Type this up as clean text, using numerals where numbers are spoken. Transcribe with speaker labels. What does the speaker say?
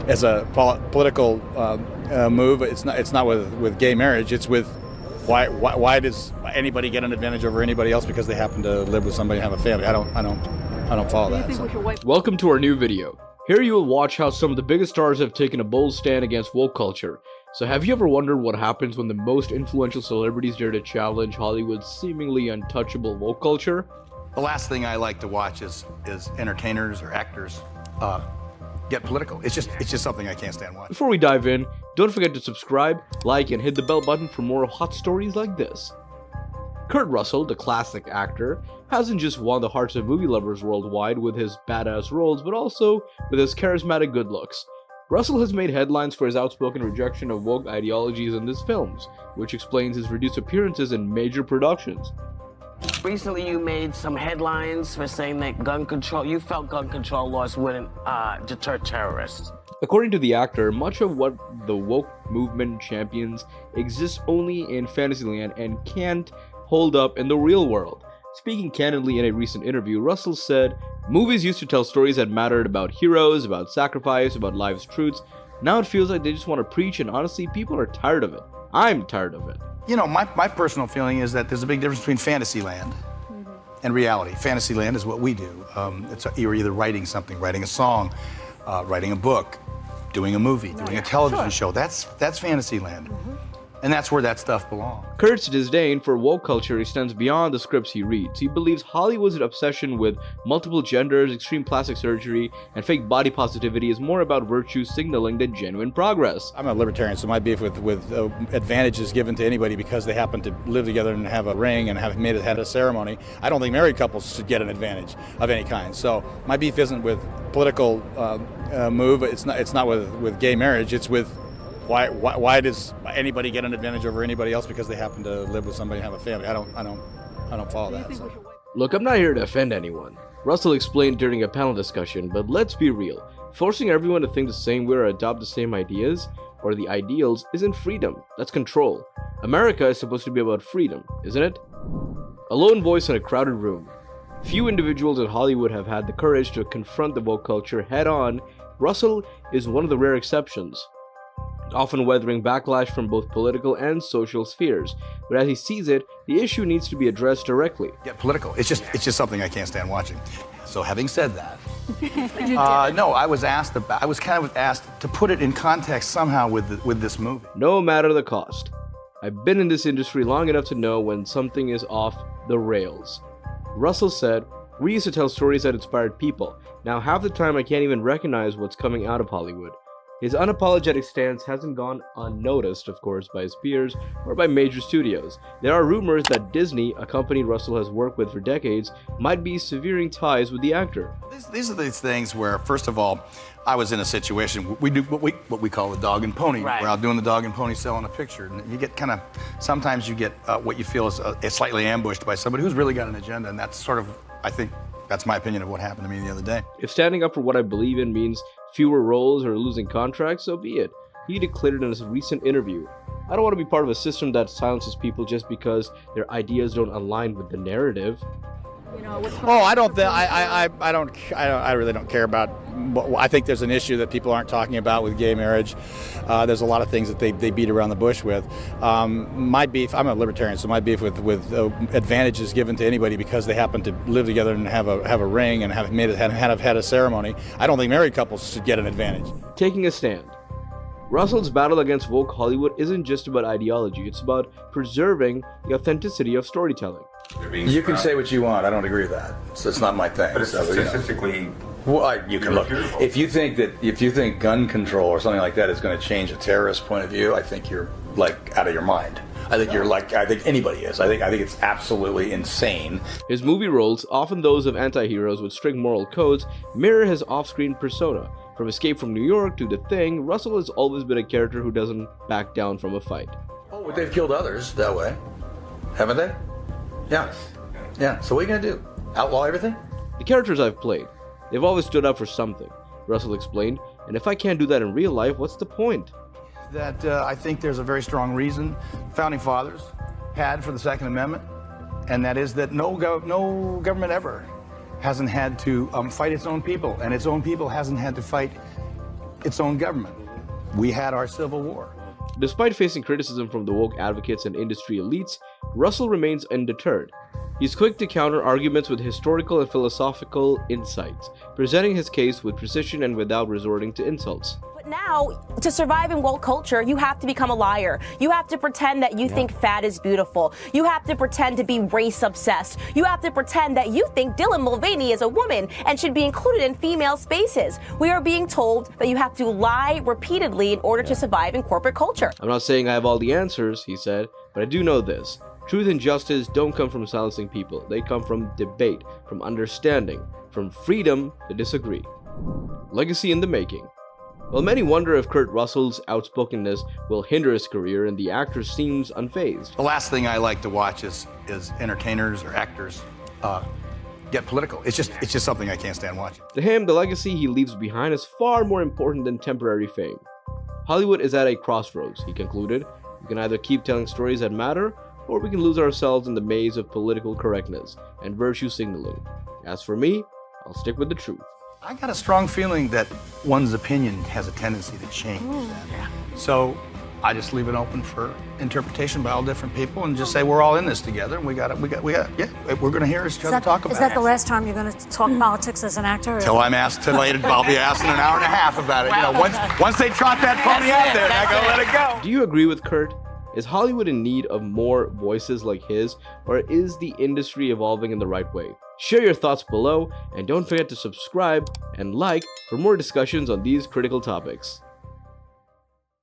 Speaker 1: as a political move. It's not with gay marriage. It's with why does anybody get an advantage over anybody else because they happen to live with somebody and have a family? I don't follow that. So.
Speaker 2: Welcome to our new video. Here you will watch how some of the biggest stars have taken a bold stand against woke culture. So have you ever wondered what happens when the most influential celebrities dare to challenge Hollywood's seemingly untouchable woke culture?
Speaker 1: The last thing I like to watch is entertainers or actors get political. It's just something I can't stand watching.
Speaker 2: Before we dive in, don't forget to subscribe, like, and hit the bell button for more hot stories like this. Kurt Russell, the classic actor, hasn't just won the hearts of movie lovers worldwide with his badass roles, but also with his charismatic good looks. Russell has made headlines for his outspoken rejection of woke ideologies in his films, which explains his reduced appearances in major productions.
Speaker 3: Recently, you made some headlines for saying that you felt gun control laws wouldn't deter terrorists.
Speaker 2: According to the actor, much of what the woke movement champions exists only in Fantasyland and can't hold up in the real world. Speaking candidly in a recent interview, Russell said, "Movies used to tell stories that mattered about heroes, about sacrifice, about life's truths. Now it feels like they just want to preach, and honestly, people are tired of it. I'm tired of it."
Speaker 1: You know, my personal feeling is that there's a big difference between Fantasyland and reality. Fantasyland is what we do. You're either writing something, writing a song, writing a book, doing a movie, doing a television show. That's Fantasyland. And that's where that stuff belongs.
Speaker 2: Kurt's disdain for woke culture extends beyond the scripts he reads. He believes Hollywood's obsession with multiple genders, extreme plastic surgery, and fake body positivity is more about virtue signaling than genuine progress.
Speaker 1: I'm a libertarian, so my beef with advantages given to anybody because they happen to live together and have a ring and had a ceremony. I don't think married couples should get an advantage of any kind. So my beef isn't with political move. It's not with gay marriage. It's with why does anybody get an advantage over anybody else because they happen to live with somebody and have a family? I don't follow that. So.
Speaker 2: Look, I'm not here to offend anyone. Russell explained during a panel discussion, but let's be real. Forcing everyone to think the same way or adopt the same ideas or the ideals isn't freedom, that's control. America is supposed to be about freedom, isn't it? A lone voice in a crowded room. Few individuals in Hollywood have had the courage to confront the woke culture head on. Russell is one of the rare exceptions, often weathering backlash from both political and social spheres. But as he sees it, the issue needs to be addressed directly.
Speaker 1: Get political. It's just something I can't stand watching. So having said that, no, I was kind of asked to put it in context somehow with this movie.
Speaker 2: No matter the cost. I've been in this industry long enough to know when something is off the rails. Russell said, "We used to tell stories that inspired people. Now half the time I can't even recognize what's coming out of Hollywood." His unapologetic stance hasn't gone unnoticed, of course, by his peers or by major studios. There are rumors that Disney, a company Russell has worked with for decades, might be severing ties with the actor.
Speaker 1: These are these things where, first of all, I was in a situation, we do what we call the dog and pony.
Speaker 3: Right.
Speaker 1: We're out doing the dog and pony selling a picture. And you get sometimes you get what you feel is slightly ambushed by somebody who's really got an agenda. And that's sort of, I think, that's my opinion of what happened to me the other day.
Speaker 2: If standing up for what I believe in means fewer roles or losing contracts, so be it. He declared in his recent interview, "I don't want to be part of a system that silences people just because their ideas don't align with the narrative."
Speaker 1: I really don't care about. I think there's an issue that people aren't talking about with gay marriage. There's a lot of things that they beat around the bush with. My beef, I'm a libertarian, so my beef with advantages given to anybody because they happen to live together and have a ring and have had a ceremony. I don't think married couples should get an advantage.
Speaker 2: Taking a stand. Russell's battle against woke Hollywood isn't just about ideology, it's about preserving the authenticity of storytelling.
Speaker 1: You can say what you want. I don't agree with that. So it's not my thing.
Speaker 4: But it's statistically,
Speaker 1: you can look. If you think gun control or something like that is going to change a terrorist point of view, I think you're out of your mind. I think anybody is. I think it's absolutely insane.
Speaker 2: His movie roles, often those of anti-heroes with strict moral codes, mirror his off-screen persona. From Escape from New York to The Thing, Russell has always been a character who doesn't back down from a fight.
Speaker 1: Oh, but they've killed others that way, haven't they? Yeah. Yeah. So what are you gonna do? Outlaw everything?
Speaker 2: The characters I've played, they've always stood up for something, Russell explained, and if I can't do that in real life, what's the point?
Speaker 1: That I think there's a very strong reason Founding Fathers had for the Second Amendment, and that is that no government ever hasn't had to fight its own people, and its own people hasn't had to fight its own government. We had our Civil War.
Speaker 2: Despite facing criticism from the woke advocates and industry elites, Russell remains undeterred. He's quick to counter arguments with historical and philosophical insights, presenting his case with precision and without resorting to insults.
Speaker 4: But now, to survive in woke culture, you have to become a liar. You have to pretend that you think fat is beautiful. You have to pretend to be race obsessed. You have to pretend that you think Dylan Mulvaney is a woman and should be included in female spaces. We are being told that you have to lie repeatedly in order to survive in corporate culture.
Speaker 2: I'm not saying I have all the answers, he said, but I do know this. Truth and justice don't come from silencing people. They come from debate, from understanding, from freedom to disagree. Legacy in the making. While many wonder if Kurt Russell's outspokenness will hinder his career, and the actor seems unfazed.
Speaker 1: The last thing I like to watch is entertainers or actors get political. It's just something I can't stand watching.
Speaker 2: To him, the legacy he leaves behind is far more important than temporary fame. Hollywood is at a crossroads, he concluded. We can either keep telling stories that matter, or we can lose ourselves in the maze of political correctness and virtue signaling. As for me, I'll stick with the truth.
Speaker 1: I got a strong feeling that one's opinion has a tendency to change. So I just leave it open for interpretation by all different people and just say we're all in this together and we're going to hear each other talk about it.
Speaker 5: Is that the last time you're going to talk politics as an actor?
Speaker 1: Until I'm asked to later, I'll be asked in an hour and a half about it. You know, once they trot that pony out there, I go let it go.
Speaker 2: Do you agree with Kurt? Is Hollywood in need of more voices like his, or is the industry evolving in the right way? Share your thoughts below, and don't forget to subscribe and like for more discussions on these critical topics.